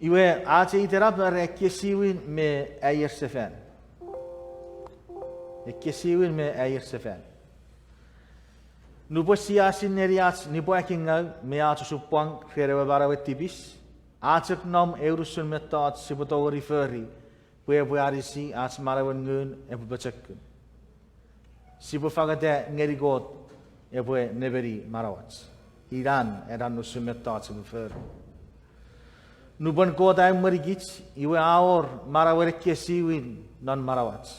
Iwe ate itera per Ekesiwin Me Aiersefal. Ekesiwin Me Aiersefal. Nupo siasin neriats nipo akingau me atu supang kherewa barawetibis. Atek nom eurusun metat sibutori feri. Pue arisi ats marawan ngun ebu bacakun. Sibu fagate ngerigot ebu neberi marawats. Iran eran nusun metat sibu feri. Nuban kota yang merigits iwe aor marawere Ekesiwin non marawats.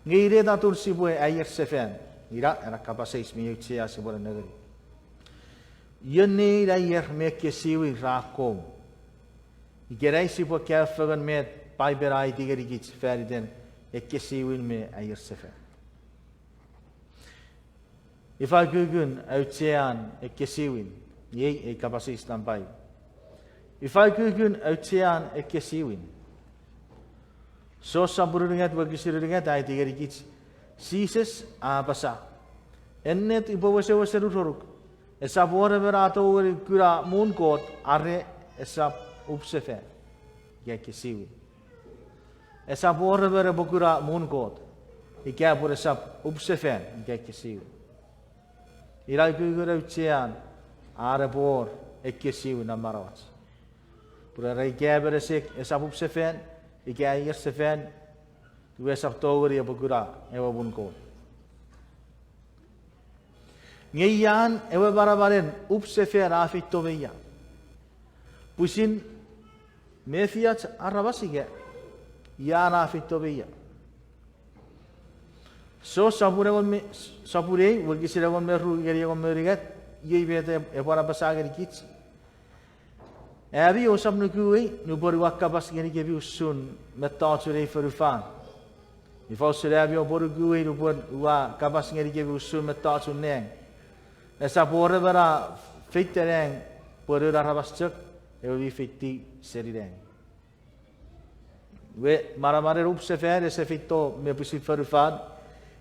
Ngire datur Sipwe Aiersefal. Ira era kapasais mi ucia sebuah negeri. Yeni rayer me Ekesiwin rakom. Igerai Sipwe kafagan me pai berai digeri gits feriden Ekesiwin Me Aiersefal. Ifa gugun ucian Ekesiwin ye kapasais tampai. Ifa gugun ucian Ekesiwin. So saburingat bagisiringat ai digeri gits. Sises apasa. Ennet ibawase ruruk. Esapw berato kura munkot are esap upsefe. Ya Ekesiwin. Esapw berabukura munkot. Ikia pur esap upsefe ya Ekesiwin. Irai kugura ucian are por Ekesiwin amarawats. Pura rai kia beresek esap upsefe. Ikia Aiersefal. Dua sabtu ya bergura ewa bunko. Ngayan ewa barabaren upsefer afito beya. Pusin mefiat arabasige ya afito beya. So sapure walgisira gon meru geri gon merigat ye bete ewa arabasager kits. Abi osam nukui nubori wakabas geri gebi usun metature ferufan. Ifau serabio boru gue rupun ua kabas ngeri ke usul metatu neng. Esa bore bara feito neng boru rabas cek ewi feiti seri neng. We maramare rup sefer ese feito me pusi ferufad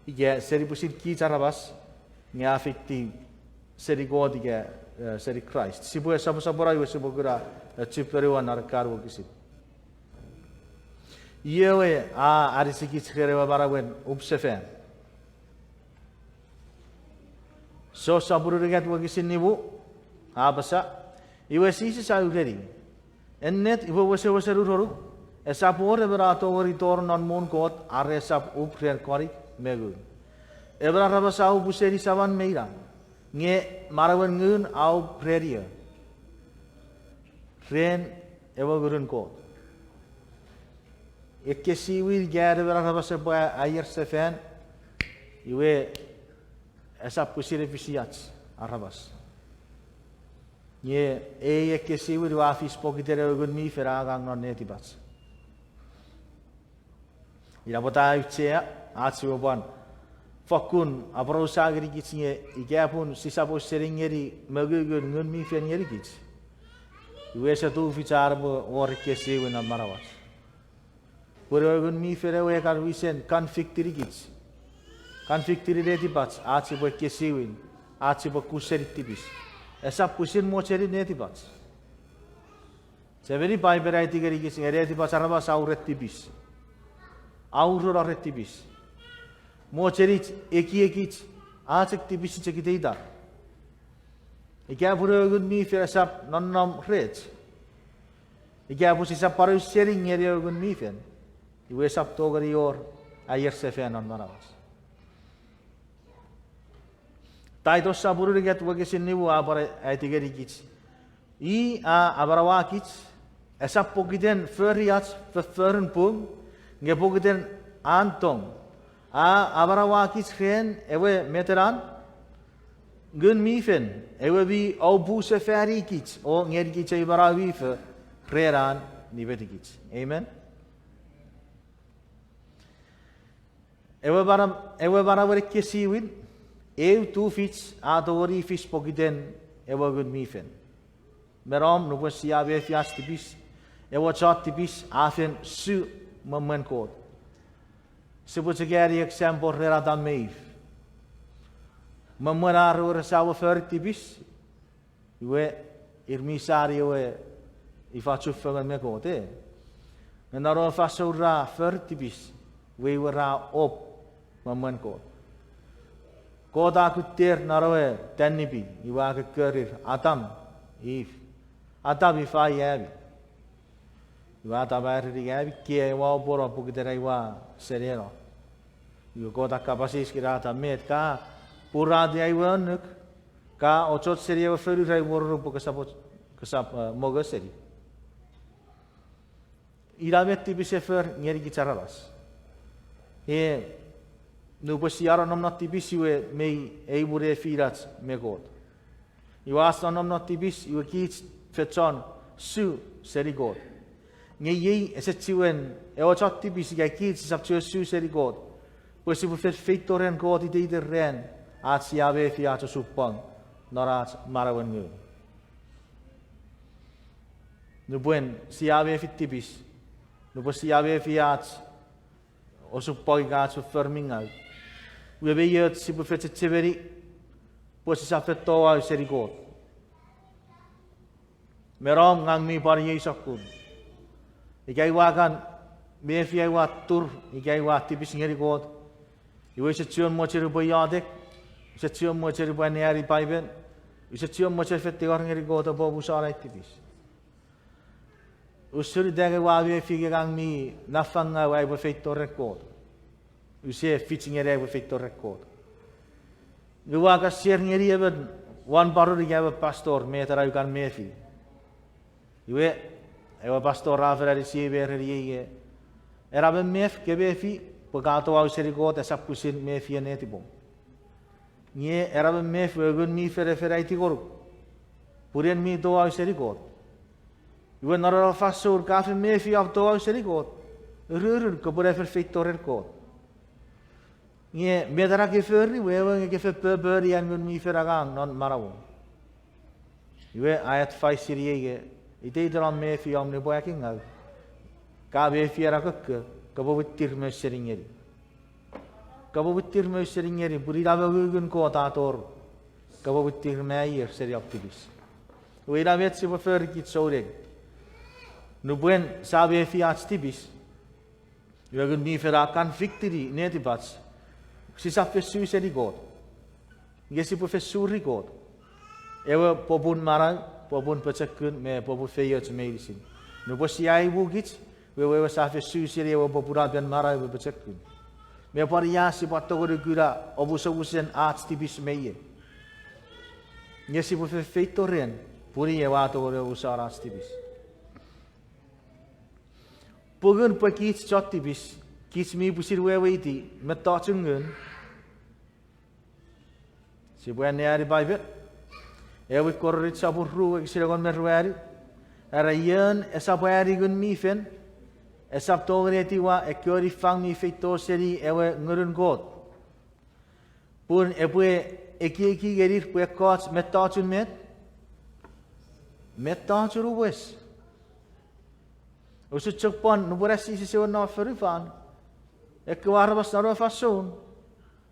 ige seri pusi ki rabas ngia feiti seri god ige seri Christ. Sibu esa sabora iwe sibu gura chiperiwan arkaru kisip. Yewe arisiki tserewa barawen upsefen. So saburugat wagisin nibu abasa iwe sisi sauderi. Ennet iwe wase rururu esapw berato wari tornon munkot are esap uprer kori megu. Ebra rabasa au buseri savan meira. Nge marawen ngun au preria. Ren ewa gurun kot. Ekesiwin gare berapa sebuah Aiersefal, iwe esap kusire fisiats arabas. Ye Ekesiwin wafis pokitere ogun mi feragang non netibats. Ira bota ucea atsuoban. Fakun aprosagri gitsnye igapun sisabo seringeri magugun ngun mi fengeri gits. Iwe satu ficar bo or Ekesiwin amarawas. Puragun mi ferewe kan wisen konfliktiri gits. Konfliktiri leti bats atsi bo Ekesiwin atsi bo kuseri tibis. Esap kusin mocheri neti bats. Severi pai berai tigeri gits ngereti bats arabas auret tibis. Aurur auret tibis. Mocheri eki atsik tibis cekiteida. Ikia puragun mi feresap nonnam rech. Ikia pusisa paru sering ngeriagun mi fen. Iwe sabtu gari or Aiersefal non marawas. Taito saburu rigat wagisin nibu abare aitigeri gits. I abarawa gits esap pogiden feriats feren pung nge pogiden antong. Abarawa gits gen ewe meteran gun mifen ewe bi au buse feri gits o ngeri gits ibarawi fe reran nibeti gits. Amen. Ewe bara were Ekesiwin, Tufichin adori fish pogiden ewe gun mifen. Merom nupo siabe fias tibis, ewe chat tibis afen su moment code. Sibu tegari example rera dan meif. Memorar ora sawa fer tibis, iwe irmisari ewe I fatsufangan me ko te. Naro fasura fertibis. We were op maman ko. Ko ta kutter naro tenibi. Iwa ke kerir atam if. Atam ifa yabi. Iwa tabari yabi kia iwa boro pukitera iwa sereno. Iwa ko ta kapasis kirata met ka pura dia iwa nuk ka ochot seria iwa feru rai boro kesap moga seri. Iramet tibi sefer ngeri gicaralas. Nu pasiara nom not tibis iwe mei eibure firats me god. Iwa asta nom not tibis iwe kits fetson su seri god. Ngei Ekesiwin ochot tibis iga kits sapcho su seri god. Pues iwe feito ren god ide ren at siabe fiato supang norat marawan ngu. Nu buen siabe fit tibis. Nu pas siabe fiat o supang gat su fermingal. We be yet Sipwe fettiveri, pues is affetto au seri god. Merom ngang mi par yesakun. Ikai wakan me fi wa tur, ikai wa tipis ngeri god. Iwe se tion mo cheru boyadek, se tion mo cheru baneri paiben, se tion mo cheru fettigar ngeri god bo busara tipis. Usuri dege wa we fi ngang mi nafanga wa be feito record. Usia fitting ere we feito record. Gua ka ser ngeri even wan baru dia pastor me tara ukan mefi. Iwe ewa pastor rafera di sibe rie. Era ben mef ke befi pagato au seri god esapw mefi neti bom. Nie era ben mef we gun mi fere ti gor. Purien mi do au seri god. Iwe nara fasur ka fe mefi au do au seri god. Rurur ko pure feito record. Nie medara ke ferri wewe ke fe per yan gun mi feragang non marawo. Iwe ayat 5 siriege ite dran me fi omne boyaking ngal. Ka be fiera ka bo witir me seringeri. Ka bo witir me seringeri buri da gun ko ta tor. Ka bo witir me ayer seri aktivis. We da vet si bo fer kit sore. Nu buen sabe fi aktivis. Iwe gun mi ferakan victory netibats. Si sa fesu seri god. Ngesi po fesu ri god. Ewa popun marang, popun pecekun me popun feyot medicine. Nu po si ai bugit, we sa fesu seri ewa popura ben marang we pecekun. Me paria si patogori gura obusobusen arts tibis meye. Ngesi po feito ren, puri ewa togori usara arts tibis. Pogun po kits chot tibis. Kits mi pusir wewe iti, metacungun. Si buan neari baibet. Ewe korrit sabur ruwe kisilagon merwari. Era yen esapwari gun mi fen. Esap togreti wa ekori fang mi feito seri ewe ngurun god. Pun epue eki gerir pue kots metacun met. Metacun ruwes. Usut cekpon nuburasi sisiwan na ferifan. Ekewar was naro fason.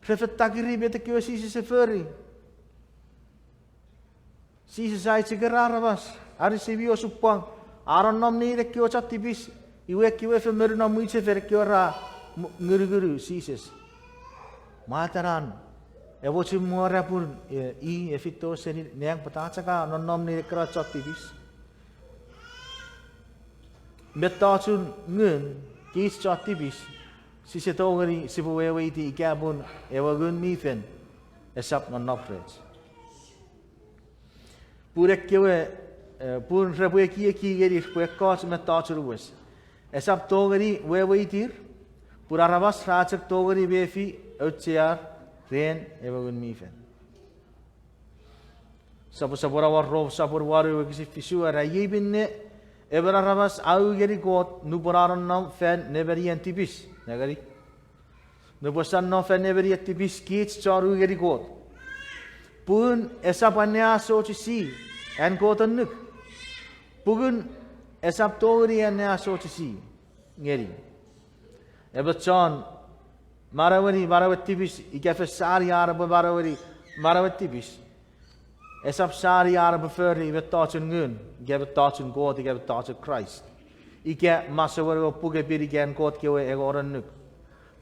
Prefet tagiri bete kiwa sisi seferi. Sisi sai cigarara was. Ari sibio supang. Aron nom ni de kiwa chatibis. Iwe kiwa femeru na muiche fer kiwa ra nguru sises. Mataran. Ewo cimuara pun i efito seni neang pataca ka non nom ni de kira chatibis. Metacun ngun kis chatibis. Si se togeri Sipwe iti ikabun ewa gun mifen esap non nofreds. Purek kewe pun rebuye ki gerir pue kots metacurwes. Esap togeri wewe itir purarabas racek togeri befi utsear ren ewa gun mifen. Sapura warro sapur waru kisi fisu ara yebinne eberarabas au geri got nupuraron nam fen neberi antibis. Nagari. Nubosan no fen neberi antibis kits charu geri got. Pun esap anya so si en gotan nuk. Pugun esap tori anya so si ngeri. Ebachan marawari marawati bis ikafesari arab marawari marawati bis. Esapsari are beferi with thoughts and gun, give thoughts and God, give thoughts of Christ. Ike masawer puge pirigan God kewe egoran nuk.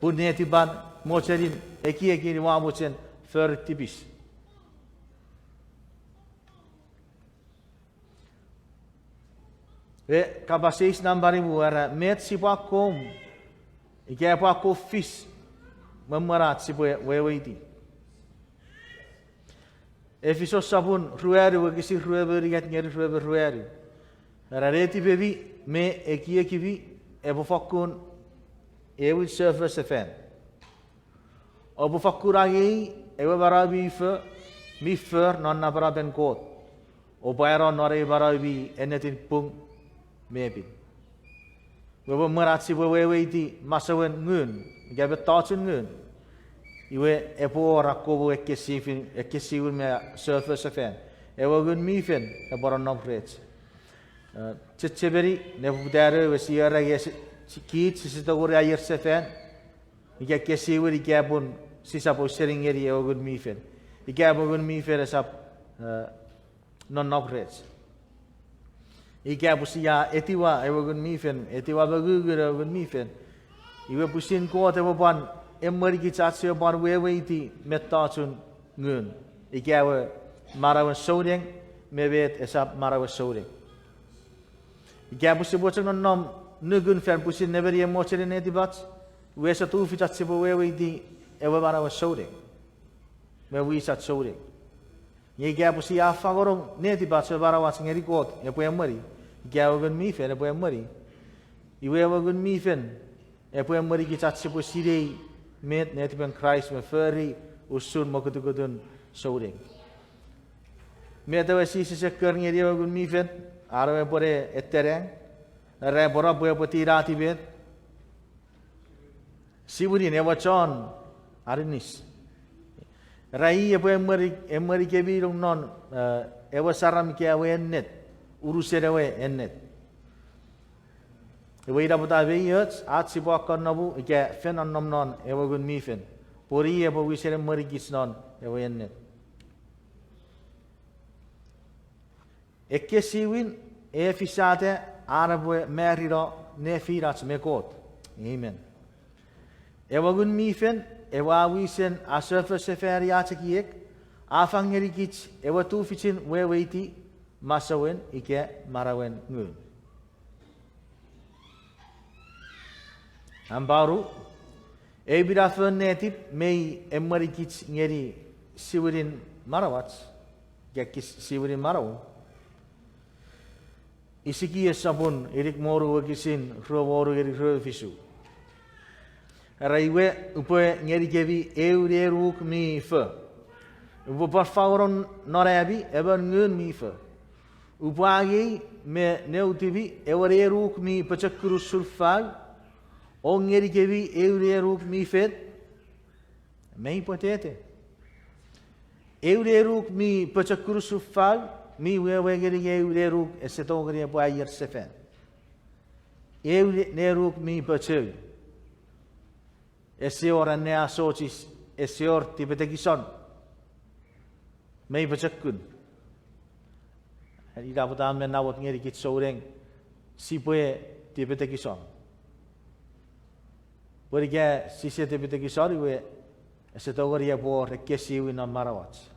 Punetiban mocherin eki wamuchen fer tibis. We kabasis nambari buara met sipakom. Ike apako fis memerat Sipwe weweiti. Efesos sabun rueru kisi rueru rigat ngeri rueru. Rareti bebi me ekivi ebofakun ewi surface fan. Obofakuragi ewe barabi fe mi fer nonna baraben kot. Obayron nore barabi enetin pung maybe. We memerat Sipwe weweiti masawen ngun gabe tatsun ngun. Iwe epo rakobo Ekesiwin Me Aiersefal. Ewa gun mifen eboran nomprets. Ceceberi nebudare wesiara yes kit sisitagore Aiersefal. Ekesiwin ikabun sisapo seringeri ewa gun mifen. Ikabun gun mifen esap non nomprets. Ikabusia etiwa ewa gun mifen. Etiwa bagugur ewa gun mifen. Iwe pusin ko ewa ban Emmer gitsatse bar weweiti met tatsun ngun. Ikawe marawen soding mebet esap marawen soding. Ikabu sibotsen nom nugun fan pusin never ye mocher in etibats. We sa tu fitat sibo weweiti ewe marawen soding. Me we sat soding. Ye gabu si afagorong netibats barawats ngeri kot epo emmeri. Ikawe gun mifen epo emmeri. Iwe gun mifen epo emmeri gitsatse sibo sirei met net ben Christ me furry usun mokutukudun soding. Met we Sises kernie dia gun mifen arwe pore etereng re bora boya potira tibet. Sibudi ne wachon arinis. Rai epo emeri kebi long non ewa saram ke awe net uruserewe ennet. Ewa ida buta veyet at sibo nabu ike fen on nom non ewa gun mifen. Pori ewa wisere merigis non ewa ennet. Ekesiwin efisate arabwe meriro nefirats mekot. Amen. Ewa gun mifen ewa wisen asurfer seferiate kiek afang erikits ewa Tufichin weweiti masawen ike marawen ngun. Ambaru, ebira fernetip mei emerikits ngeri siwirin marawats, gekis siwirin maraw. Isiki sabun irik moru wakisin ruwaru iri ruwafisu. Raiwe upe ngeri kevi eureruk mi fe. Upe parfauron norabi eber ngun mi fe. Upagi me neutibi eureruk mi pachakuru surfag. Ongeri kevi eureruk mi fet. Mei potete. Eureruk mi pachakuru surfag. Mi wegeri eureruk esetongeri po Aiersefal. Eureruk mi pachag. Eseor nea sochis Eseor Tufichin. Mei pachakun. Ida putam men nawat ngeri kit soreng. Sipwe Tufichin. Beriga sisi Tufichin we esetongeri po Ekesiwin on marawats.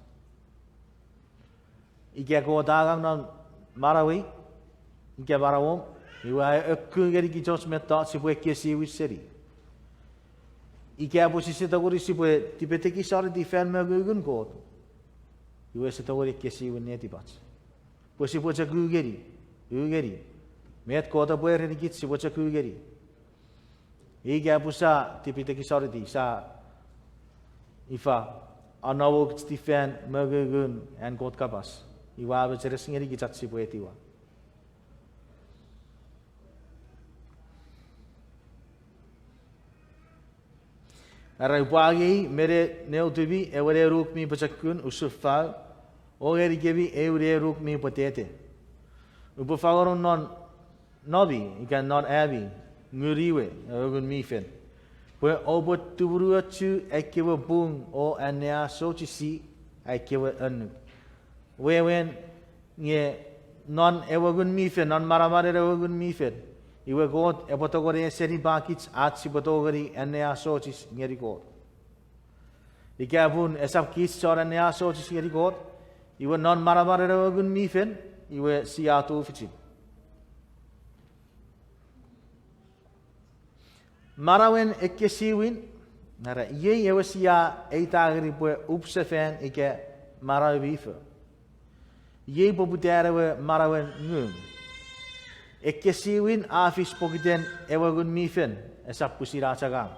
Ike ko dagang non marawi. Ike marawom. Iwa ekungeri kitos meta Sipwe Ekesiwin seri. Ike apo sisi tagori Sipwe Tufichin di fan magugun ko. Iwa esetongeri Ekesiwin netibats. Po Sipwe gugeri. Met ko ta puer ni kit Sipwe gugeri. Ike apo sa Tufichin di sa ifa anawok di fan magugun en kot kabas. Iwa beres ngeri kitat Sipwe tiwa. Arai pagi mere neutubi evere ruk mi pachakun usufal ogeri kebi evere ruk mi potete. Upafagaron non nobi ikan non abi nguriwe ogun mi fen. Pue obot tuburu chu ekewa bung o anea sochisi ekewa anu. wewen nge non ewagun mifen, non maramare ewagun mifen. Iwe God epotogori seri bakits at si potogori enne asochis ngeri God. Ikapun esap kits sor enne asochis ngeri God. Iwe non maramare ewagun mifen, iwe siya Tufichin. Marawen Ekesiwin, nara ye ewe siya eitagri pue upsefen ike marawife. Ye poputerewe marawen ngum. Ekesiwin afis pokiten ewagun mifen esap pusira cagang.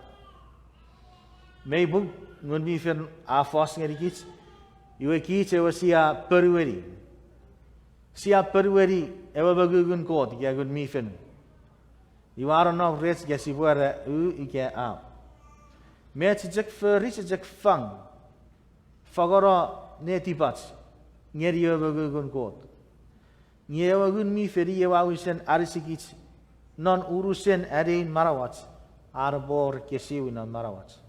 Meibug ngun mifen afos ngeri kits. Iwe kits ewe siya perweri. Siya perweri ewe bagugun kot ike gun mifen. Iwaron nog reeds gesi worden ike aan. Met jek verris jek fang. Fagora netipats. Ngeri ewe gun kot. Nyewa gun mi feri yewa wisen arisikits non urusen adein marawats arbor Ekesiwin non marawats.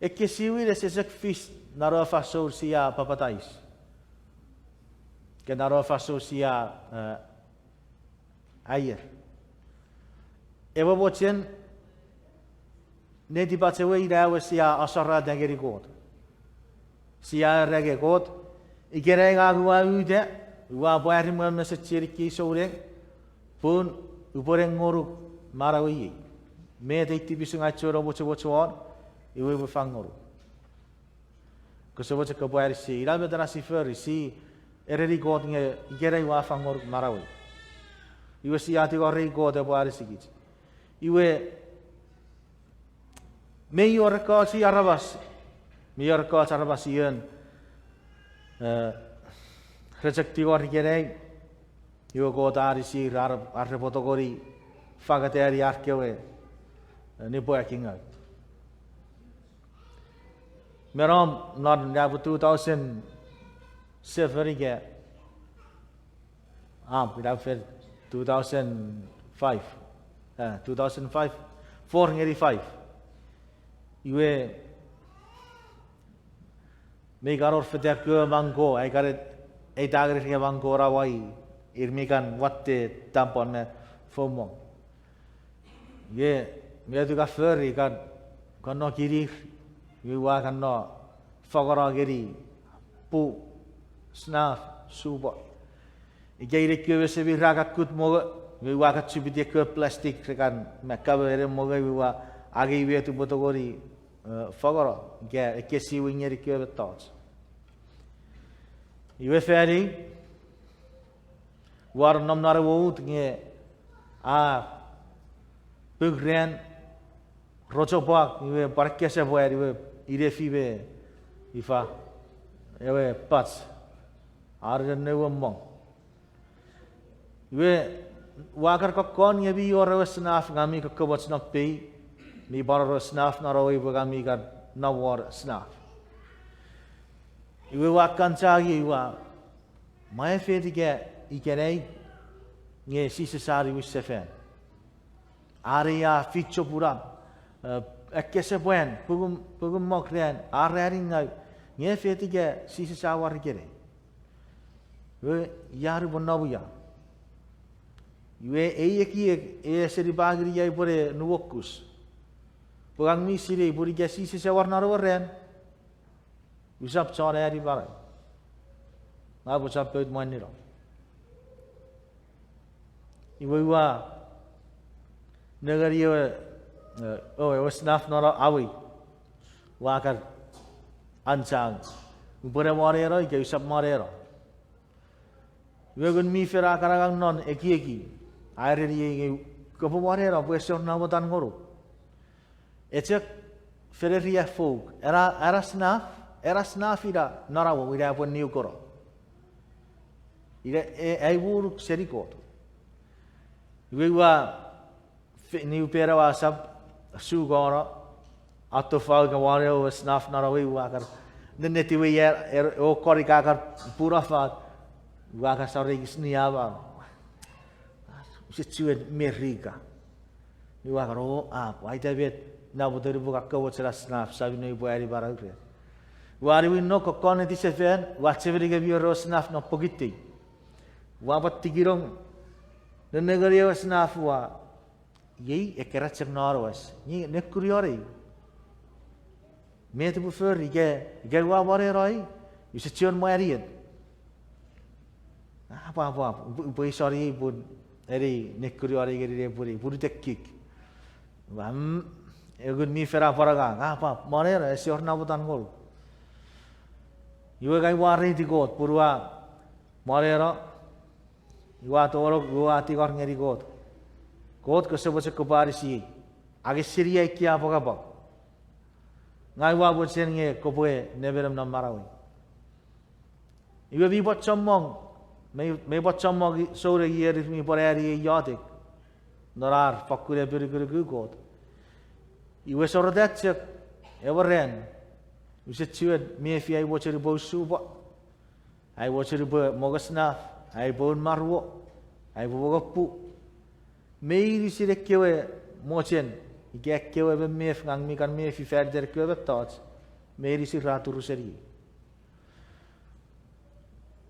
Ekesiwin esek fis narofa sosia papatais. Ke narofa sosia aier. Ewa botjen neti patsewe irawe sia asara dengeri god. Sia rege god ikerega gua ude. Wa bayar mo na sa chiriki soreng pun uporeng ngoruk marawi me de tibisu ngachoro bocho iwe befangor ko so bocho ko bayar si ira bedara si fer si ereri god nge igere wa fangor marawi iwe si ati go rei god bayar si git iwe me yor ka si arabas yen Rejekti orang kira, yo kota arisi arre potogori, fagateri arkewe, ni boya kinga. Merom not nyabu 2007 ke, kita fer 2005, 2005, 485. Iwe, megaror feter ke mangko, ay karet. Eitagri ke bangko rawai irmikan watte tampon me fomo. Ye me tu ka feri kan no kiri wiwa kan no fagora geri pu snaf subo. Ike ire kwe se vi raga kut mo wiwa ka chubite ke plastik kan me kabere mo wiwa agi we tu botogori fagora ge Ekesiwin ire kwe betot. Iwe feri, war nam nare wout nge pugren rochobak iwe parkese boer iwe ire fibe ifa iwe pats arjen ne womong iwe wakar kokon nge bi ore snaf ngami kokobot snaf pe mi bar snaf narawi bagami kan nawar snaf. Iwe wakan cagi iwa, mai feti ke ikerei nge sisesari wisefen. Area fitcho pura, ekesepuen, pugum mokren, arering ngai nge feti ke sisesawar ikerei. Iwe yaru bonabuya. Iwe eyeki seri bagri yai pore nuwokus. Pugang misiri puri ke sisesawar narawaren. Usap cara hari barai, apa usap peut mani ro. Iwa negari snaf nara awi, wakar ancang, upore marero, ike usap marero. Iwa gun mi fera karagang non eki, air ini kepo marero, Eseor nabotan ngoru. Ecek fereria folk, era snaf. Era snafira narawo ira pun niu koro. Ira ai buruk serikot. Iwa niu pera wasab sugora atau fal kawari o snaf narawi wakar. Neti we o kori kakar pura fat wakar sari sniaba. Situet merika. Iwa karo ai tabet na botori buka kawat sela snaf sabi no ibu ari barang. Wari we no kokone ti seven, whatever give you rosnaf no pogiti. Wapat tigirong, the negari was nafwa. Ye, a character norwas, ye, necuriori. Made to prefer, get wabaroi, you should turn my idiot. Ah, papa, boy, sorry, would eri necuriori get a puri, put a kick. A good me for a paraga, ah, pap, monera, Eseor Nabutan gold. You a guy worried to go, Purua, Morero, you are to all go at the ordinary goat. Goat because was a coparisi. I guess Syria Kia Pogaba. Naiwa would send a copoe, never am not marawi. You will be what some monk may what some monk so a year if me for area yatic. Nor are Fakure Burigu goat. You were sort of that ever ran. You said to it, me if I watch a bow super. I watch a bow mogasnaf, I bone marwo, I woke up. May you see the kill motion, you get killed with me if me can me if you fed their kill thoughts. May you see Raturuseri.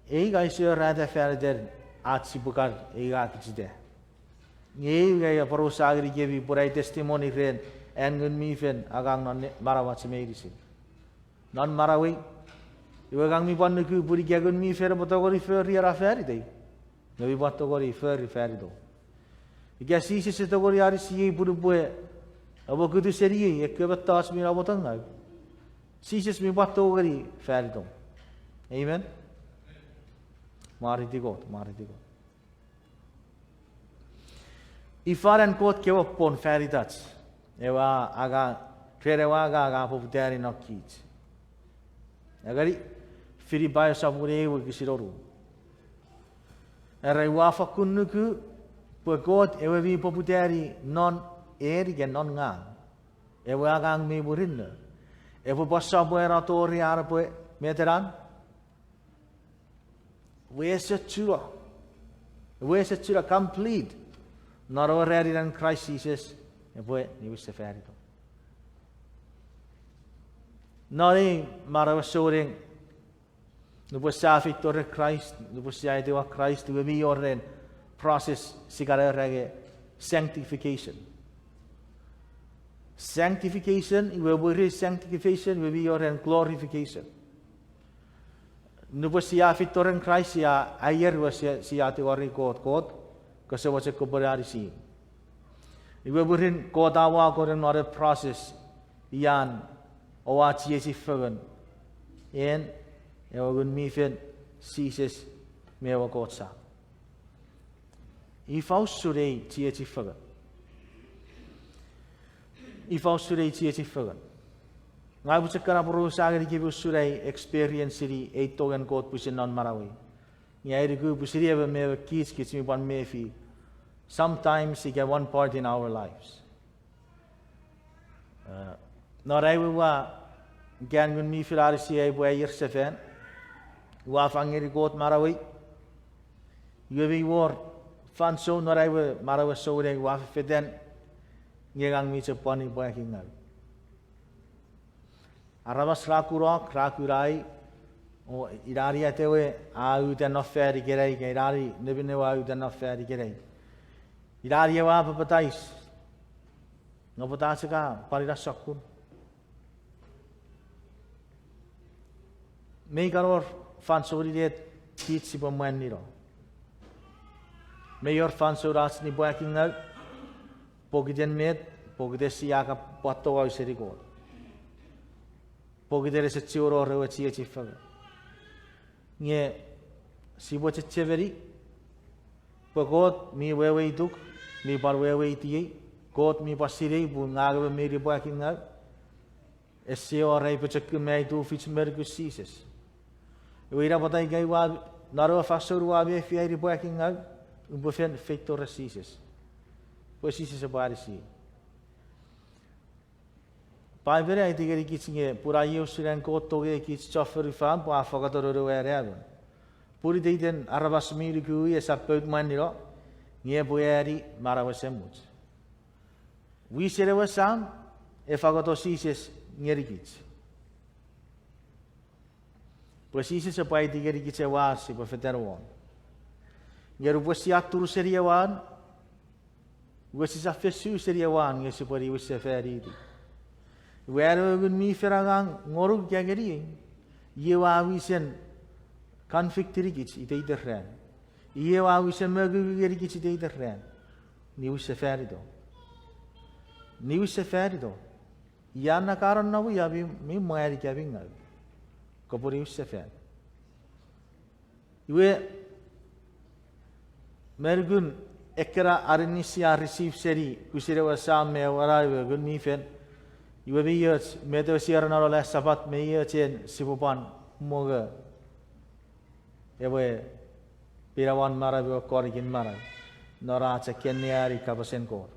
I see rather fair there at Sipukan, a garbage there. Yea, a prosagri gave you bright testimony rain and good me fin agang on Marawat's medicine. Non Marawi, you were going me one to put a me fair but to refer here a fairy day. No, we want to go refer fairy though. You get seizes at the Goriari, put a boy. I will go to Seri, a cover toss me about tongue. Seizes me what over fairy though. Amen. Marity God. If I and quote came upon fairy touch, Eva aga, Trerewaga, Poputari no kids. Agari, Firi by Sabure will kiss it all. A Rewafa Kunuku, but God ever be Poputari non airy and non gang. Ever gang me burinna. Ever was somewhere at Tori Arape, Meteran. Where's a chura? Where's a chura complete? Not already than Christ Jesus, a boy, he was a fairy. Not a matter of showing the Safi to Christ, the Society of Christ, to be your process, cigarette, sanctification. Sanctification, will be sanctification, will be your glorification. No was Safi to Christ, ayer was Siati or God, because it was a cobarisi. It will be in Kodawa or another process, Yan. O wat Jezus vullen. En we gaan me van Sises meer wat God sagt. I fausturei Jezus vullen. I fausturei Jezus vullen. Ngai buat sekarang perlu saya lagi buat experience ini itu yang God punya non marawi. Ngai itu punya dia me kids me one mefi. Sometimes he get one part in our lives. Norai wa gan gun mi filari Sipwe Aiersefal wa fangeri God marawi yubi war fan so norai wa marawi so re wa feden ngegang mi cheponi boy kingal arabas rakurai o irari atewe au den no feri gerei irari nebine wa au den no feri gerei irari wa papatais no patasika parira sakun May garor fansori det kitsi på människor. May your fansoras ni boaking out. Pogiden med, pogdes siaka potto au serigor. Pogidere se cioro rewe cia cifaga. Nye si boce ceveri. Pogod mi wewe duk, mi bar wewe iti. God mi pasiri bu ngagwe mi boaking out. Eseor rei pecek me Tufichin Menukun Sises. Ira patai gai wa naro fasur wa be fiai boaking out. Bufen feito Sises. Pois Sises a barisi. Pai vere ai tigeri kitsinge pura eu siren ko toge kits choffer fan pa fagadoro ere. Puri deiden arabas miri ku esapw maniro. Nie boeri marawasemut. We sere wasam e fagato Sises ngerikits. Pues Sises sepai tigeri kicewa si pefeterwan. Ngeru pues siatur seriawan. Wesi sa fesu seriawan ngesi pari wesi feridi. Wero gun mi feragang ngorug jageri. Yewa wisen conflict tirigich ite iterren. Yewa wisen mögu gerigich ite iterren. Ni wesi ferido. Ni wesi ferido. Yana karon nabu ya bi mi moeri kabingal. Kopuri wesi fer. Iwe mergun ekra arinisia receive seri kusire wasam me warai gun mi fen. Iwe biyot meto siar narola sabat me chen sipupan moga. Ewe pirawan marabi korigin marab. Nora cekeniari kapasen kor.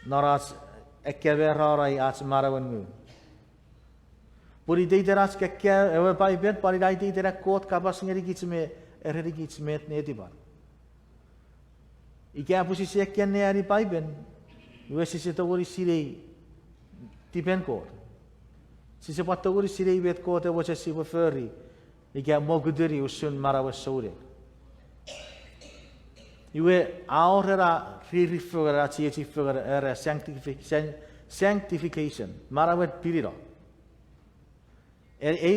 Nora ekebe rarai ats marawan ngu. Puri deiteras kekke ewe paipet pari dai deitera kot kapas ngeri gitsme ereri gitsmet netibar. Ike posisi ekeniari paipen. Iwe sisi togori sirei tipen kor. Sisi pat togori sirei bet kot ewe sisi beferi. Ike moguderi usun marawas sore. Iwe aurera ririfugera chiefugera era sanctification marawet piriro.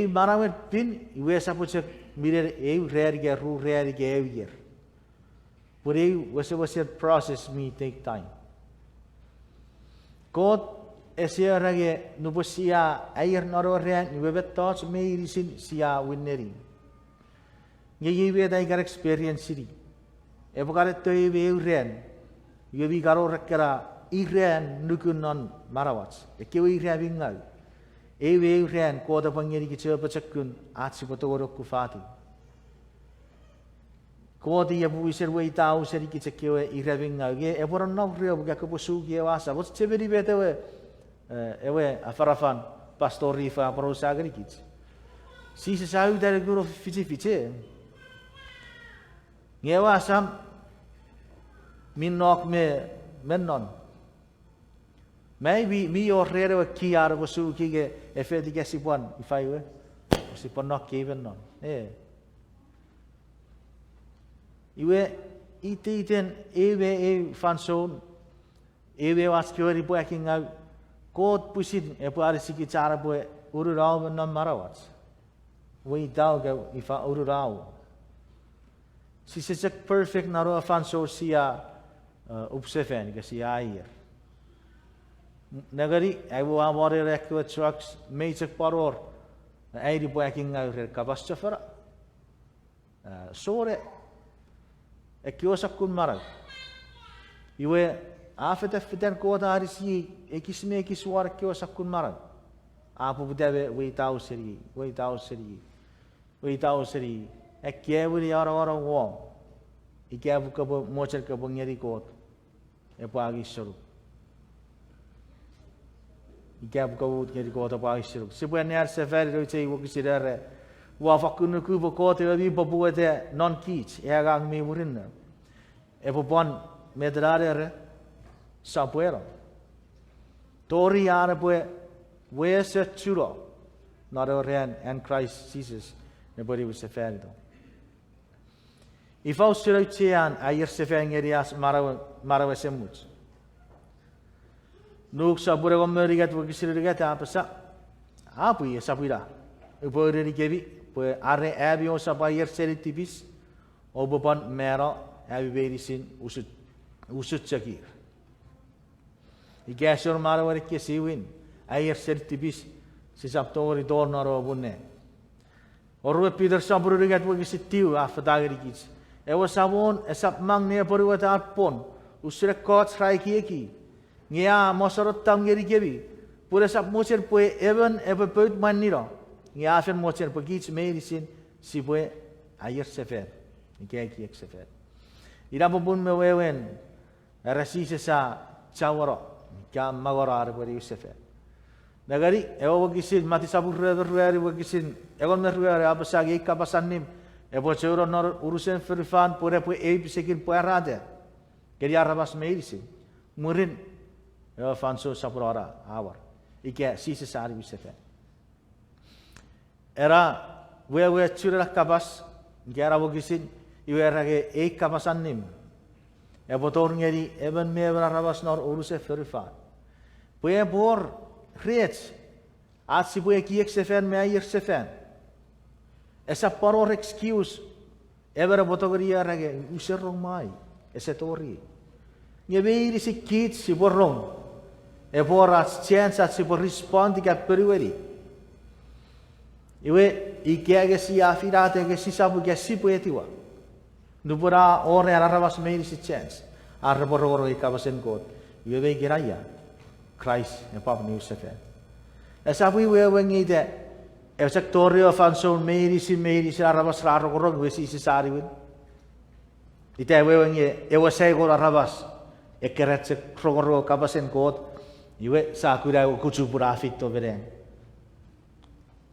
Marawet pin iwe sapuche mirer rerige ru rerige evier. Puri was process me take time. God Eseor rage nubusia air noro ren iwe betots me irisin sia winneri. Nge dai gar experience siri. Epokare to iwe ren. Iwe bi garo rekera iren nukunon marawats. Ekewe iren bingal. Ewe ren koda pangeri kiche pachakun atsi potogoro kufati. Kodi yabu iser we tau seri kiche kewe iren bingal. Ge eporon no rio buka kupusu ge wasa. Bot cheberi betewe ewe afarafan pastori fa prosagri kiche. Si se sau dari guru fiche. Ngewa sam minok me mennon. Maybe mi orrere wa kiara wasu kige efedi kesipon ifaiwe. Sipon nok kiven non. Iwe iten ewe fanson ewe waskiori poaking out kot pusin epo siki cara poe ururau non marawats. We tau ga ifa ururau. Si sesek perfect naro afanso siya upsefen kasi air. Nagari abu amore rekwa trucks meitek paror airi poaking out kabas chafara. Sore ekiosak kun marag. Iwe afet fiten kota arisi ekisme ekiswar ekiosak kun marag. Apu budebe we tau seri. Ekeburi ora wong. Ikebu kabo mocher kabo ngeri kot. Epagi suru. Ikebu kabo ngeri kot epagi suru. Sipwe ne Aiersefal ro chei wo kisidere. Wa fakunu kubo kot e bi babuete non kich. Egang me murin. Epopon medrare sapwero. Tori are poe we set churo. Naro ren and Christ Jesus. Nebori was Aiersefal. If I was to Aiersefal ngerias marawa semut. Nuk sabure gomerigat wakisirigat apasa. Apu ye sapira. Ubori kebi poe are abi o sapa Aiersefal tipis. Obopon mero abi berisin usut chakir. Ekesiwin marawa Ekesiwin Aiersefal tipis sisaptori dornaro bunne. Orwe Peter saburigat wakisitiu afadagri kits. Ewa sabon esap mang ne poriwata atpon usre kots raiki ngia mosarot tam geri kebi pura sap mocher poe even epeut maniro ngia afen mocher pagits medicine Sipwe Aiersefal Ekesiwin ira bubun mewewen rasise sa chawaro kam magora pori Aiersefal nagari ewa wakisin mati sabur ruari wakisin egon meruari apa sagi kapasanim epo chero nor urusen firfan pore po sekin poerade keri arabas meirisi murin ewa fanso sapurora awar ike sise sari Aiersefal era we chura kabas gera bogisin iwerage e kabasannim e botor ngeri even me rabas nor uruse verifat we bor reeds at Sipwe Ekesiwin Me Aiersefal esa paror excuse ever botogoria rage userong mai esetori Nyebeiri si kids si borong e boras chance at si bor respond ka periweri iwe ikege si afirate ke si sabu ke si poetiwa nubura ore arabas meiri si chance arbororo ikabasen god iwe be giraya Christ e pap ni Yusefel esapw we wengi de e sectorio fanson meiri si arabas raro gorog we si sariwin ite we wengi e wasai go arabas e keretse krogoro kabasen god iwe sakura kuchupura feito bereng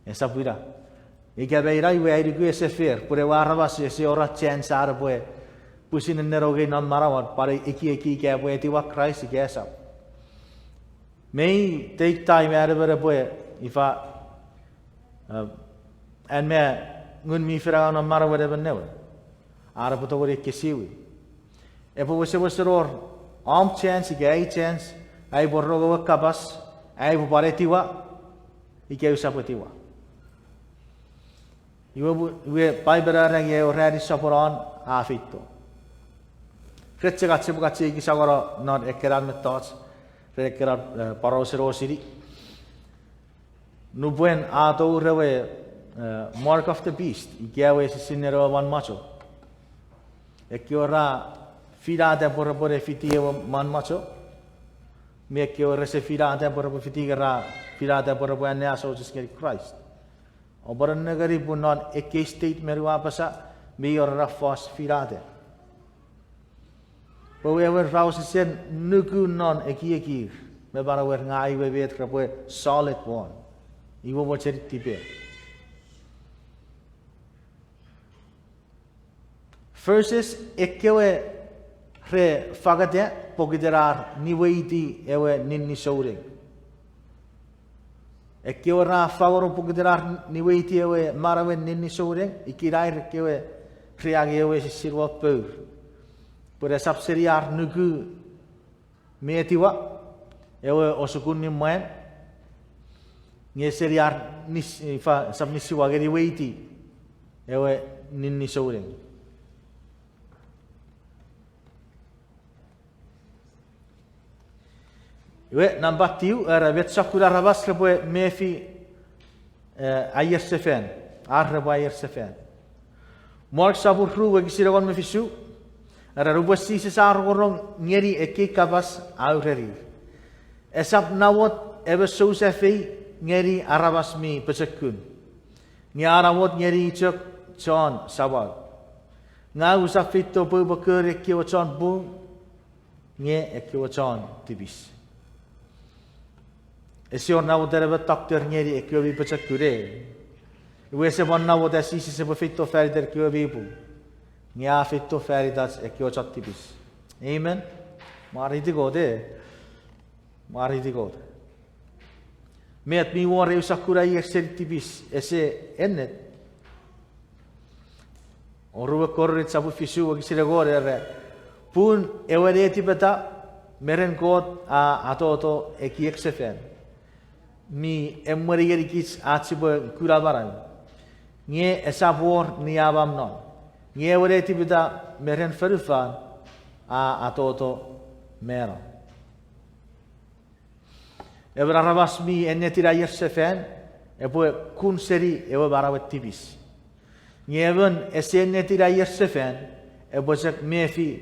esapwira Ikabeira iwe airu Eseor pure warabas Eseor chance arabwe pusin neroge non marawat pare iki ke poetiwa Christ ikesa may take time arabwe ifa and me ngun mi fira non marawat even never arabu to Ekesiwin epo Eseor am chance chance ai borrogo kabas ai paretiwa ikeusa poetiwa Iwe paibera ye already saporan feito. Kretse bukache ki sagara not ekeran metats rekeran parosero siri. Nubuen ato rewe mark of the beast. Ikewe sinero one macho. Ekiora fida de porpore fitio man macho. Me ekiora se fida de porpore fitigera fida de porpore ne aso jiskeri Christ. Obaran negari pun non state merua pasa mayor rafas firade. Pawewer rausen nuku non eki me barawer ngai we wet krapwe solid one. Iwo bocheri tipe. Verses ekewe re fagate pogiderar niweiti ewe ninni shouring. Ekeora favoro pogiderar niweiti ewe marawen ninni shouring ikirai kewe kriage ewe sirwa pur. Pure sapseriar nugu meetiwa ewe osukun ni moen ngeseriar nis fa sabnisiwa geri weiti ewe ninni shouring. Iwe number 2 era vet sakura rabas reboe mefi Aiersefal arrebo Aiersefal. Mark sabur ru we gisiragon mefisu era rubo Sises argorong ngeri eke kabas aureri. Esap nawot ebe sosefi ngeri arabas mi pesekun. Nyarawot ngeri chok John sawal. Nga usap feito bu bakur eke John bu nge eke John tibis. Eseor nawot derebe takter ngeri eke bi pesekure. Iwe se bon nawot Sises se feito ferider eke bi bu. Nya feito feridas eke John tibis. Amen. Mari di gode. Met mi wore usakura Aiersefal tibis ese ennet. Oruwe korrit sabu fisu gisire gore re. Pun ewere tibeta meren god atoto Ekesiwin. Mi emmerigeri kits atsibo kurabaran. Nge esapw ni abam non. Nge ewere tibeta meren ferufan atoto mero. Ebra rabas mi ennetira Aiersefal ebo kun seri ebo barawet tibis. Ngeven ennetira Aiersefal ebo sek mefi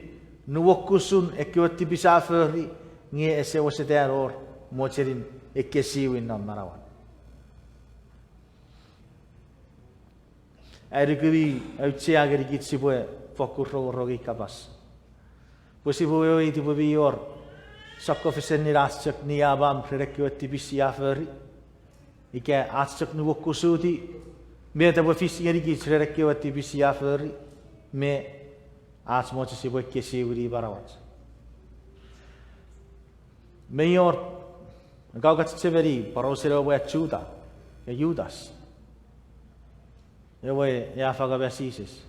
nuwokusun ekiwat tibis aferi nge ese waseteror mocherin Ekesiwin non marawan. Airikubi autsia geri kit Sipwe fokus rogi kabas. Posibo iti bior sakofisen ni rasek ni abam prerekiwat tibis aferi. Ike asek nuwokusuti me tabo fis geri kit prerekiwat tibis aferi me asmoche Sipwe Ekesiwin barawat. Mayor Gaugat severi parosero we chuta Judas. Ewe ya whakabe Sises.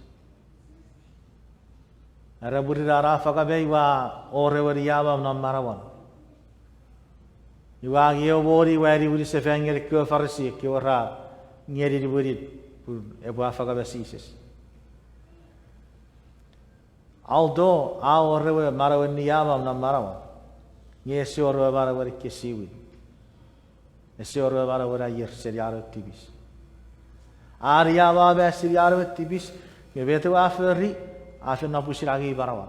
Ara burira ra whakabe iwa o rewari yawa na marawan. Iwa ngeo wori wari uri se whangere kua wharasi ki o ra ngeri ri wuri e bua whakabe Sises. Although our rewe marawan ni yawa na marawan. Nge Eseor wa marawan Ekesiwin. Eseor wa marawan Aier seriaro tibis. Aria wa be seriaro tibis me betu aferi afen na pusiragi barawan.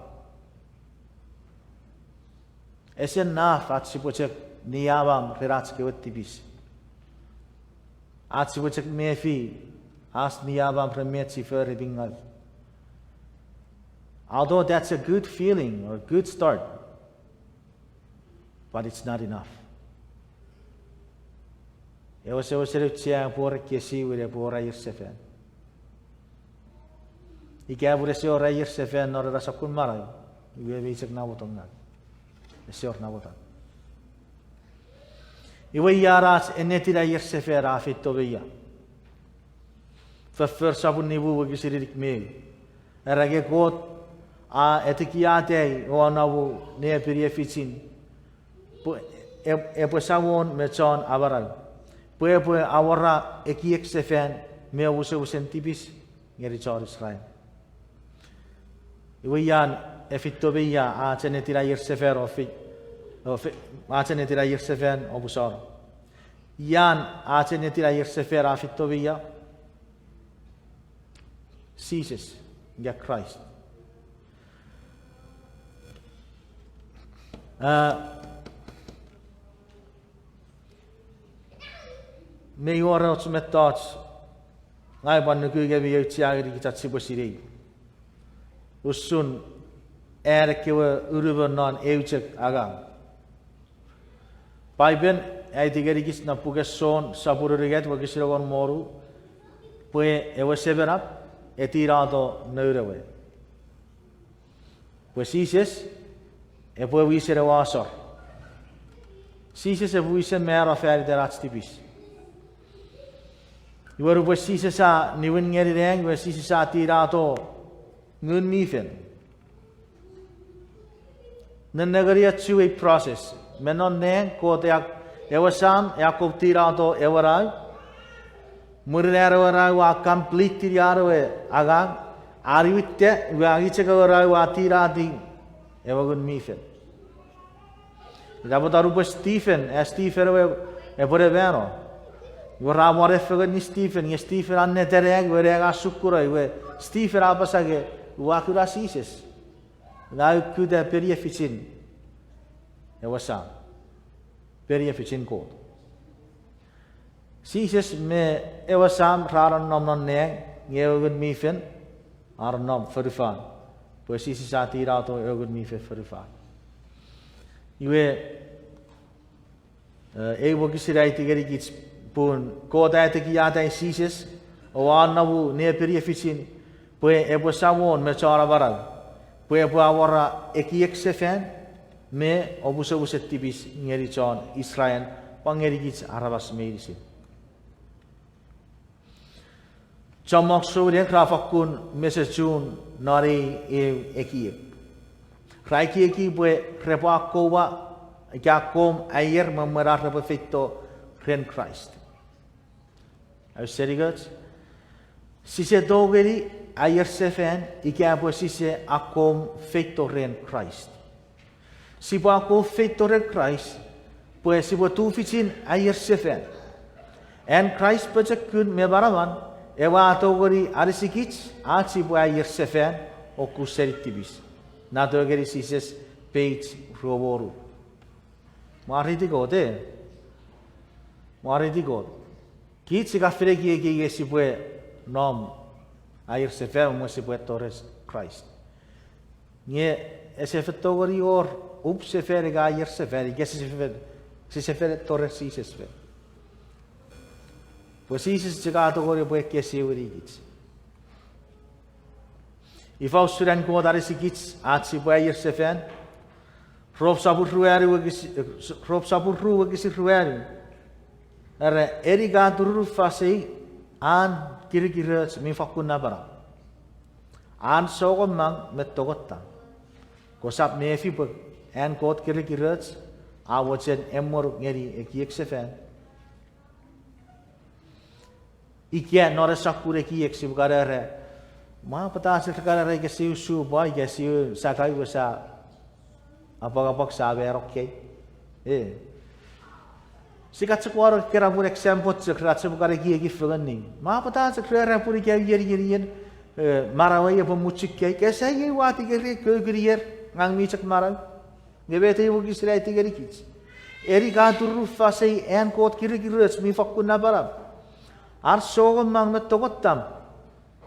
Esen na fat sipocek ni yawa rerat ke tibis. At sipocek mefi as ni yawa premet siferi bingal. Although that's a good feeling or a good start, but it's not enough. Eu se tia por Ekesiwin e por Aiersefal. Ike por Eseor Aiersefal no rasa kun marai. Iwe bisek na botong na. Eseor na botong. Iwe yaras enetira Aiersefal a feito beya. Fa sabun nibu wagi sirik me. Erage kot a etikiate o anabu ne Tufichin. E sabun me chon abaral. Pue awara Ekesiwin Me Aiersefal tipis ngeri chor Israel. Iwe yan feito beya a tenetira Aiersefal a tenetira Aiersefal o busor. Yan a tenetira Aiersefal a feito beya Sises ya Christ. Me ora ots metats ngai ban ku ge bi tiagri ki tatsi bosiri usun ke uruber non euchek aga Baiben ai tigeri kis na pugeson sapururiget wagisiragon moru pue ewe severap etirado neurewe pues Sises e pue wisere wasor Sises e wisen mera fer der atstibis Iwaru pues Sises a niwin ngeri reng we Sises a tirato ngun mifen Nenagaria two-way process menon neng ko te ewasam yakop tirato ewarai murinero warai wa complete tiraro e agang ariwitte we agicheka warai wa tirati ewagun mifen Dabotaru pues Stephen e pore vero Vorrà morire con Stephen anne tereg, verega sukura, Stephen abasage, wakura Sises. Dai kuda periefficin. E wasa. Periefficin ko. Sises me e wasam raran nom non ne, ngeogun mifen, ar nom ferifan. Pues Sises atira to eogun mifen ferifan. Iwe e wogisirai tigeri gits pun ko dai ki ya dai Sises o anabu ne periefficin pue e bo samon me chara baral pue bo awara Ekesiwin me obuso tibis ngeri chon Israel pangeri gits arabas medisi chamok sore krafakun mesejun nari e Ekiew Raiki eki pue repa kowa yakom ayer memerah repa feito ren Christ Auserigat Sise dogeri Aiersefal ike Sise akom feito ren Christ Sipo akom feito ren Christ pues sipo Tufichin Aiersefal en Christ pajekun me baraman ewa dogeri arisikich at sipo Aiersefal o kuseritibis na dogeri Sises page roboru mariti god Kitsi ka freki ki Sipwe nom Aiersefal mo Sipwe Torres Christ. Nye esefetori or upsefere ga Aiersefal Sisefel Torres Sises. Pues Sises chega to gore pue Ekesiwin gits. Ifa usuran ko dare sikits at Sipwe Aiersefal Rob sabur ruari Ere eriga turu fasei an kiri-kiri mi fakun na bara. An sogom mang metogota. Kosap mefi pag en kot kiri-kiri awotsen emor ngeri Ekesiwin. Ikia nora sakure Ekesiw karere. Ma pata sa karere Ekesiw su boy Ekesiw sakay sa apag-apag sabi erokay. Sikat sa kwaro kira pur example sa krat sa bukare Ekesiwin ni. Ma pata sa kira pur yeri maraway pa muchik kay kesa yi wati kiri kiriyer ngang michak maraw. Gebete yi wugis rai tigari kits. Eri kantur fasay en kot kiri-kiri mi fakun na barab. Ar sogom mang metogotam.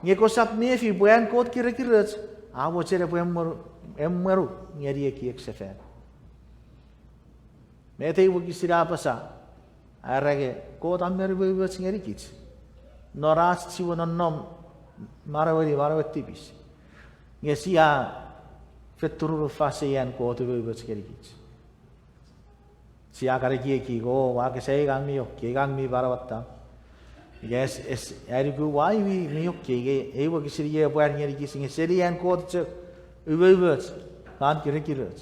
Ngekosap mefi buan kot kiri-kiri awo cere bu emmeru ngeri Ekesiwin. Mete yi wugis rai pasa. Arage kot ammeru buwis ngeri kits. Noras siwo nom marawat tipis. Ngesia feturu fasay en kot buwis ngeri kits. Siya kareki ki go wa ke sei gang mi ok gang mi barawata yes es ari go why we mi ok ge e wo kisiri ye bwar ngeri ki singe seri an ko ch uwewet kan kirikirot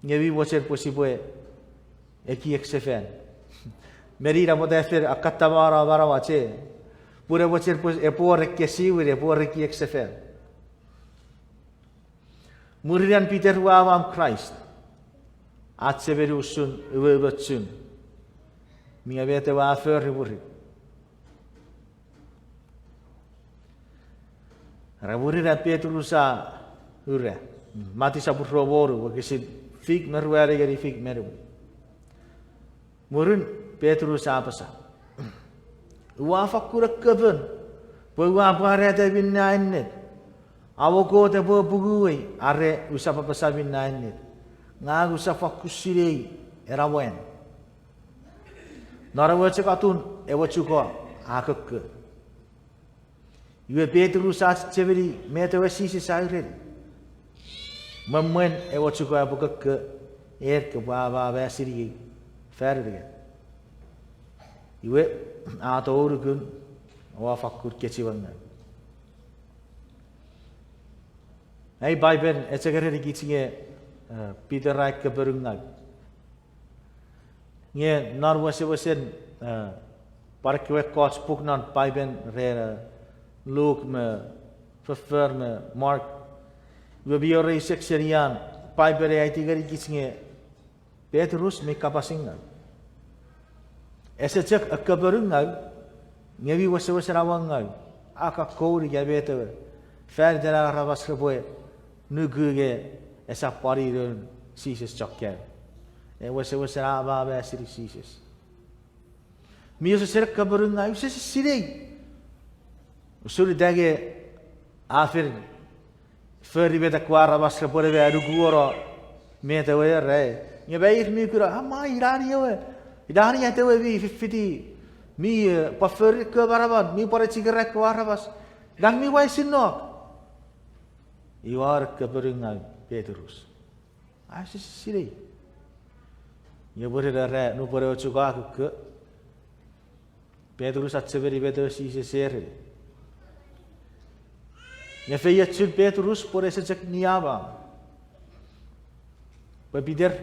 ngewi wo ser posibwe Ekesiwin meri ra moda fer akatta bara che pure wo ser pos e por Ekesiwin e por Ekesiwin muriran Peter wa am Christ at severusun uwewetsun minga bete wa fer buri raburi ra Petrusa ure mati sabur roboru wa kisi fig merware gari fig meru murun Petrusa apasa wa fakura keben wa parete binnainnet awoko te bo bugui are usapa pasabin nainnet ngagu sa fakusirei erawen narawa cekatun ewa cuko akek yue Petrus as ceveri metewa sisi saire memmen ewa cuko abukek ke baba basiri ferre yue ato urukun wa fakur keciwanga ai Bible ecegere digitsinge Peter Reich keberungal. Nye nar wasen parkwe kots puknan Bible re Luke me Verfer me Mark. We biore sekserian Bible ai tigari kisnge Petrus me kapasingal. Esecek keberungal nyewi waserawangal aka kouri gabete ferdera rabas keboe nuguge esapari ron Sises chakya. Was aba basiri Sises. Miyo ser kabarunga uses sirei. Usuri dage afir feri beta kwara baska pore be aruguoro meta we re. Nye baik mi kura ama irani we. Irani ate we vi fiti mi pafer ke baraban mi pore cigarek kwara bas. Dang mi wai sinok. Iwar kabarunga Petrus. Asis sirei. Ye bore re no bore ochuka ke. Petrus atseveri beto Sises sere. Ye feia tsul Petrus por ese cek niaba. Pepider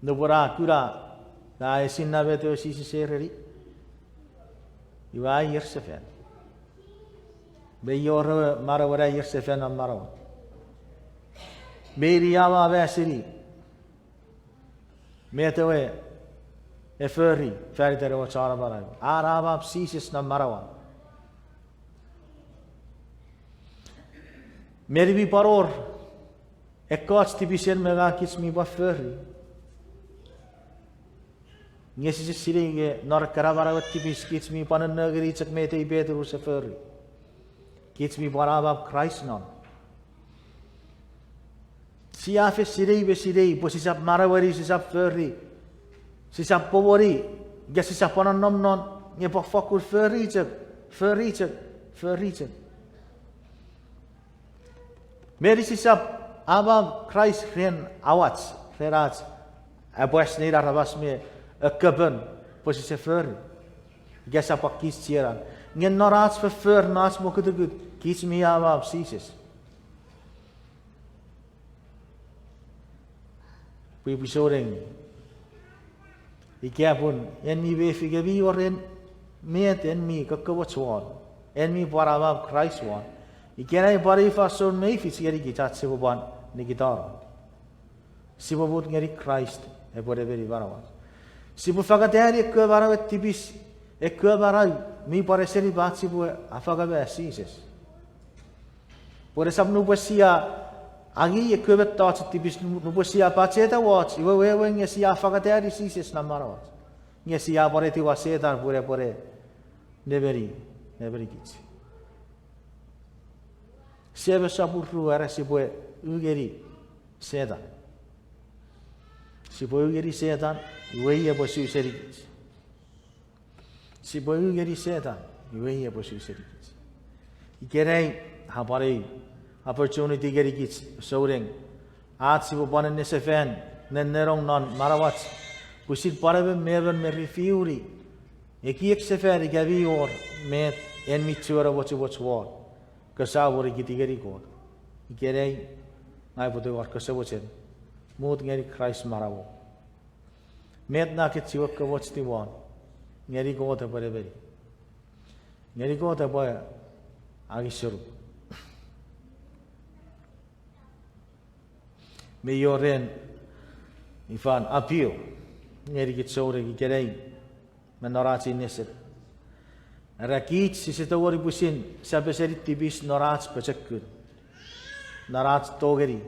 no bora kura da esinna beto Sises sere. Iwa Aiersefal. Be yor marawara Aiersefal am marawa. Beriawa basiri. Metewe eferi ferdere o chara barai. Araba Sises na marawa. Meri paror ekkots Tufichin mega kits mi baferi. Ngesis siringe nor karabarawat Tufichin kits mi panan nagari cek mete Petrus eferi. Kits mi barabab Christ non. Siafe sirei posisap marawari sisap ferry sisap powori ga sisap panon nom non nye fakur ferry cek meri sisap abab Christ ren awats ferats abas ni rabas me keben posisap ferry Gesapak kies tjeran. Ngen noraats verfeur naast mo kutegut. Kies me abab Sises. Episoding. Ikapun en mi befige vi oren met en mi kakawatsuan. En mi parabab Christ one. Ikenai pari fason me fisgeri gitat sibuban ni gitar. Sibubut ngeri Christ e pore veri barawas. Sibu fagateri ekbarawet tibis ekbarai mi pareseri bat sibu afagabe Sises. Pore sabnu pasia agi ekbet tat tibis nu pasia pacheta watch iwe wewe ngesia fagateri Sises namarawat. Ngesia pore ti waseta pore neveri gits. Sebe sapuru era Sipwe ugeri setan. Sipwe ugeri setan iwe bosu serigits. Sipwe ugeri setan iwe bosu serigits. Ikerei hapare opportunity gerigits soring at sibu banen nesefen nennerong non marawats kusit parebe meven me refiuri ekiek sefer gavi or met en mitura what's war kasawori gitigeri god ikerei ngai bodo war kasawochen mut ngeri Christ marawo met na ke chiwak ka what's the one ngeri god parebe ngeri god boy agisuru me yoren ifan apio ngeri gitsore ikerei menorati neset rakit sisitawari pusin sabeserit tibis norats pachakut norats togeri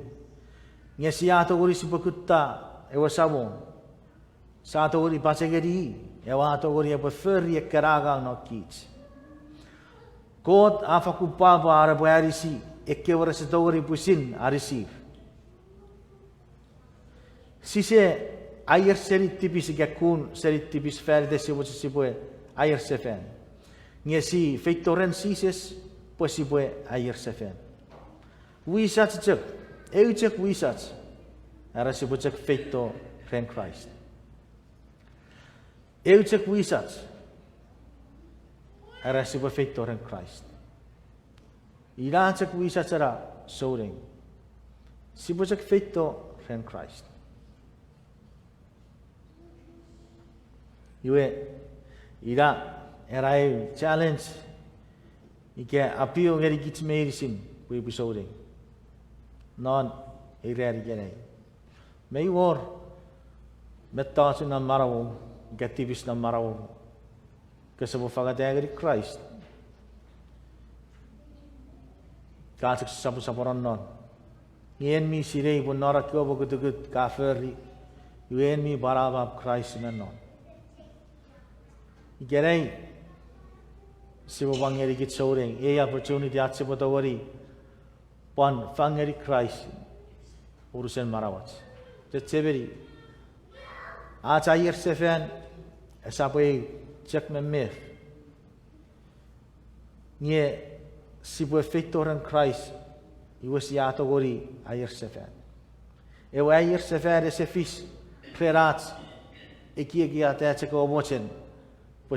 ngesiato gori sibukutta ewasabon sato gori pachageri ewato gori ebeferri ekaraga nokits god afakupava arabuarisi ekkewara sitawari pusin arisif sise ayer serit tipis gakun serit tipis ferde Sipwe Aiersefal. Ngesi feito Sises Sipwe Aiersefal. Wisat cek, cek wisat. Era Sipwe cek feito ren Christ. Cek wisat. Era Sipwe feito ren Christ. Ira cek wisat era soring. Sipwe cek feito ren Christ. Iwe ira erai challenge ike apio ngeri gits merisin ku episode non ireri genei mei war mettasu na marawo gatibis na marawo kasabo fagatagri Christ katsik sabu non yen mi sirei bonora ko bogutugut kaferi yen mi barabab Christ non Gerei sibo bangeri git soring opportunity at sibo tawari pon fangeri Christ urusan marawat jetseberi at Aiersefal esapw check memef nie sibo feito ren Christ iwas yato gori Aiersefal ewa Aiersefal esefis ferats ekigia tateko mochen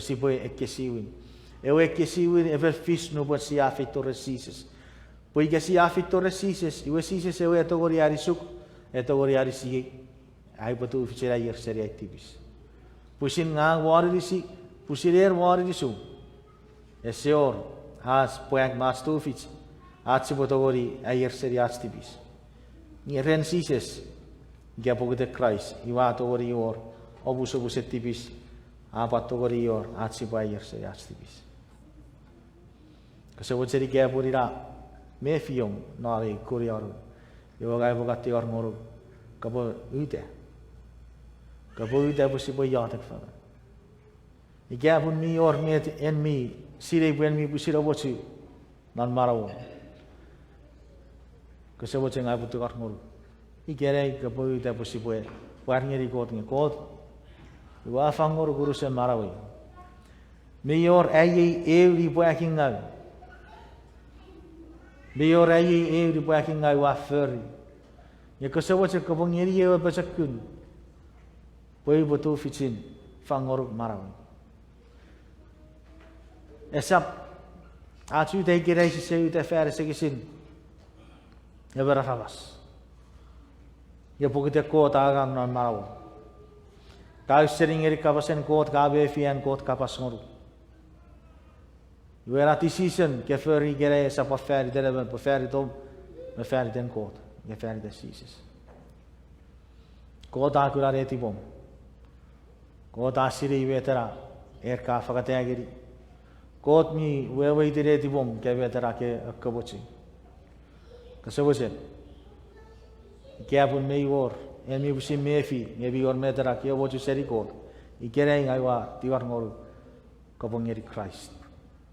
Sipwe Ekesiwin. Ewe Ekesiwin ever fish no but si feito Sises. Poi que si feito Sises, iwe Sises ewe etogori arisuk, etogori arisi ai patu fichera yer seri activis. Pusin nga wari si, pusirer wari su. Eseor has poyak mas Tufich, at si potogori ayer seri activis. Ni ren Sises, gapogite Christ, iwa togori yor, obuso busetibis. Apa togori yor atsi bayer se activis. Kasawat seri kaya purira me fiong nari kuriaru. Yo gaya bogati or ngoru kabo uite po si boy yatek fara. Ikaya pun mi or met en mi sire buen mi pusira bochi nan marawo. Kasawat seri gaya putu or ngoru. Ikaya kabo uite po si boy warngeri kot Iwa fangor guru se marawi. Mayor ayi every working out. Mayor ayi every working out wa ferry. Ya kasawa se kabong yeri ewa basakun. Poi botu Tufichin fangor marawi. esap atu te kirei se u te fere se kisin e vera ravas ia puki te kōt agang non marawa ka sering eri kapasen kōt ka befian kōt kapas ngoru u era season ke feri kirei esap a fere te leben po fere tom me fere ten kōt ke fere te Sises kōt akura re tipom kōt asiri i vetera ka whakateagiri kōt mi wewe i te re tipom ke vetera ke kabochi ka sabochen ke apun mei or e mi busi mefi nge bi or metera ke obochu seri kōt i kerei ngai wa tiwar ngoru kapongeri Christ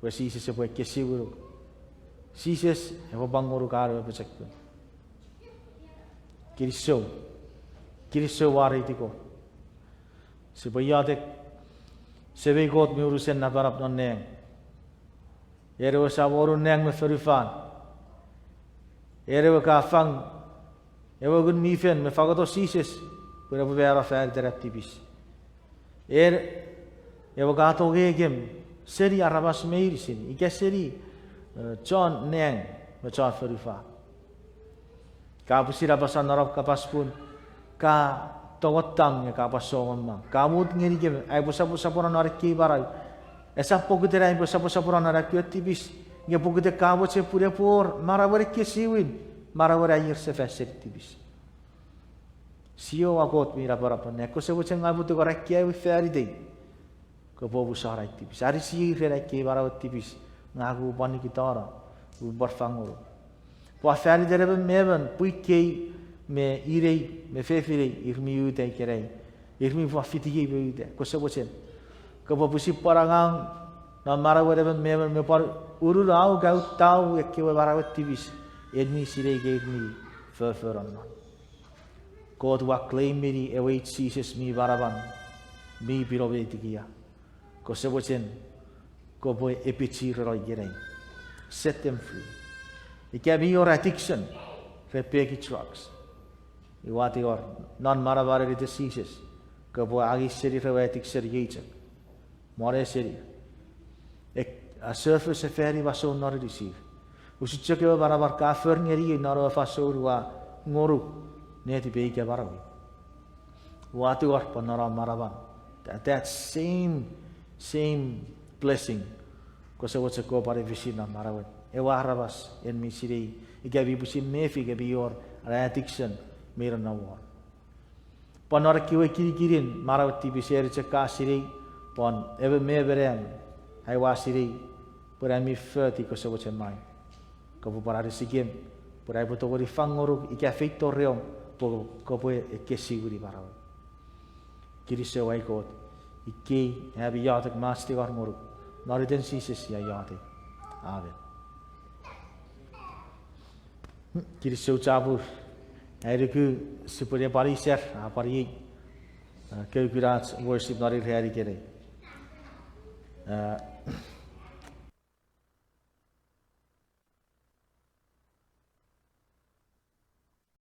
we Sises e po Ekesiwin Sises e po bangoru karo e pechakku Kirisau wari tiko Sipayatek sebe kōt mi urusen na parap non neng erewa sa waru neng me ferifan erewa ka fang ewa gun mifen me fagato Sises pura po vera fer terap tipis ewa ka to gegem seri arabas meiri sin ike seri John neng me John ferifan ka pusira pasan narap kapas pun ka tongotang ya kapas songon ma kamut ngeri ke ai pusa pura narik ki barai esapw kutera ai pusa pura narik ki tipis nge pukute kabo che pure por marawari Ekesiwin marawari Aiersefal tipis sio akot mira para pane ko se buchen ngai butu korek ki ai feri dei ko bobu sara tipis ari si feri ki barawat tipis ngagu pani kitara u barfangoro po feri dere meben puikei me irei me fefirei irmi ute kerei irmi fa fitigi be ute ko se bochen ko bobusi parangang na marawere me par uru rau gau tau ekke barawat tibis edmi sirei ge irmi feferan ko tu claim meri await Sises mi baraban mi pirobetigia ko se bochen ko boy epichi roi gerei set them free it can be your addiction for peki drugs iwati or non maravare te Sises ko bo agi seri rewetik seri yechak more seri a surface feri vaso nor receive usiche ke barabar ka ferngeri nor faso ruwa ngoru neti be ke barawi wati or panora maraban that same blessing ko se wotse ko pare visina marawet e warabas en misiri igabi busi mefi gabi your addiction mera na war panor kiwe kiri-kirin marawati biseri ceka siri pon ebe me berem ai wasiri purami ferti ko sebo cemai ko parari sigem purai potogori fangoruk ika feito reom ko po Ekesiwin baraw kiri sewai ko iki abi yatak masti war ngoruk nariden Sises ya yate amen kiri sew cabur Airiku Sipwe pariser pari keukurat worship nari hari kere